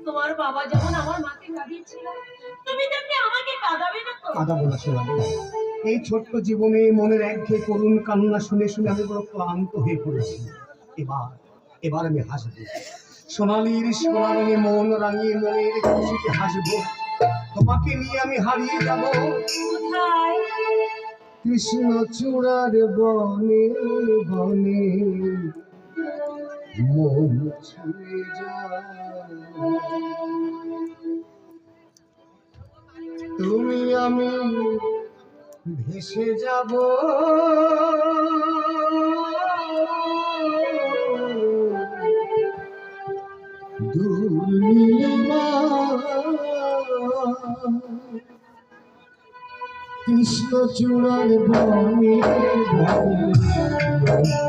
তোমার বাবা যেমন আমার মাকে কাঁদিয়েছিল, তুমি তেমনি আমাকে কাঁদাবে না তো? কাঁদাবো না সোনালি। এই ছোট্ট জীবনে মনের একঘেয়ে করুণ কান্না শুনে শুনে আমি বড় ক্লান্ত হয়ে পড়েছি। এবার এবার আমি হাসবো। সোনালির সোনালি মন রাঙিয়ে মনের খুশিতে হাসবো। তোমাকে নিয়ে আমি হারিয়ে যাব কোথায়? কৃষ্ণ চূড়ার বনে বনে, মন ছুঁয়ে যায়। তুমি আমি ভেসে যাব দূর নীলিমা, কৃষ্ণ চূড়ার বনে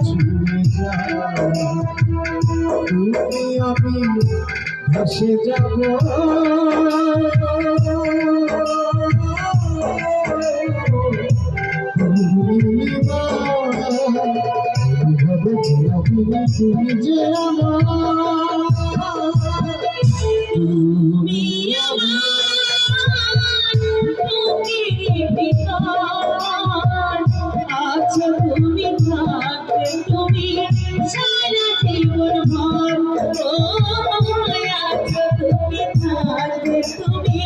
ছুঁয়ে যায়। তুমি আমি ভেসে যাব তুমি যে তুমি আমার বুকের ভিতর আছো, তুমি থাকবে তুমি সারা জীবন ভর। ও আছো তুমি থাকবে তুমি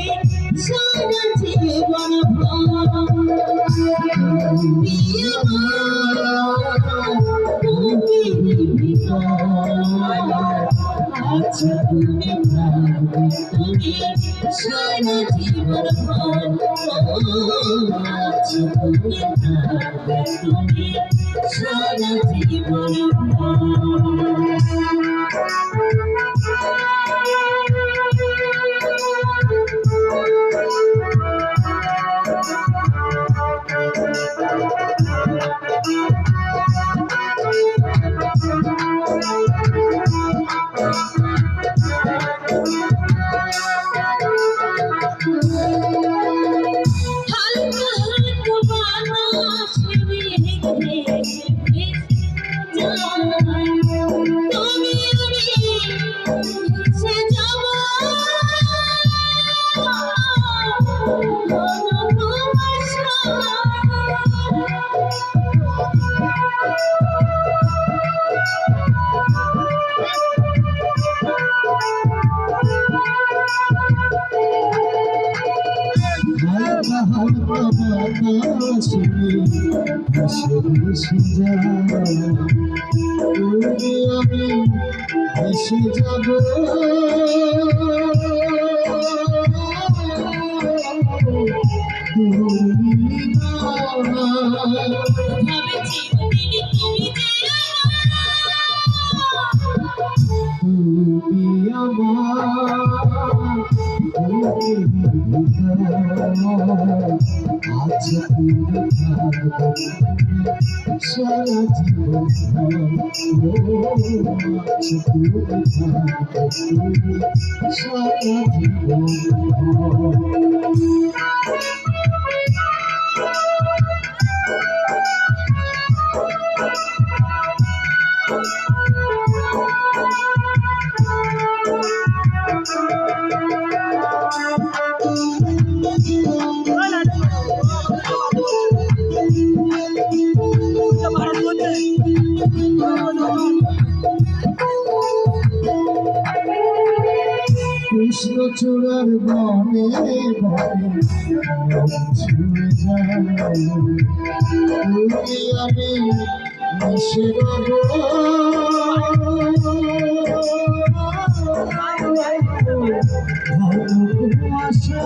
সারা জীবন ভর। তুমি আমার বুকের ভিতর আছো, তুমি থাকবে তুমি সারা জীবন ভর। আছো তুমি থাকবে তুমি সারা জীবন ভর। ভেসে যাব তুমি আমার আচ্ছা তুমি থাকবে সারা জীবন, আচ্ছা তুমি থাকবে সারা জীবন। কৃষ্ণ চূড়ার বনে বনে ছুঁয়ে যায়। তুমি আমি মিশে রব ভালোবাসা।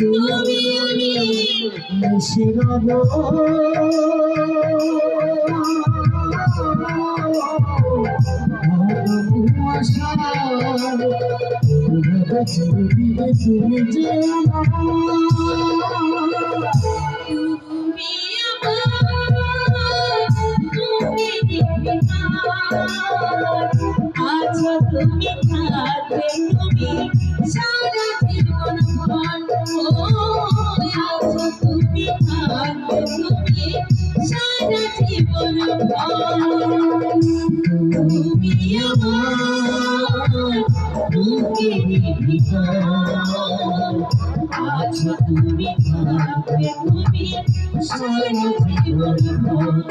তুমি আমি মিশে রব ভালোবাসা। তুমি যে আছো তুমি থাকবে তুমি সারা জীবন ভর আছো তুমি থাকবে তুমি সারা জীবন ভর তুমি আমার বুকের ভিতর আছো তুমি থাকবে তুমি সারা জীবন ভর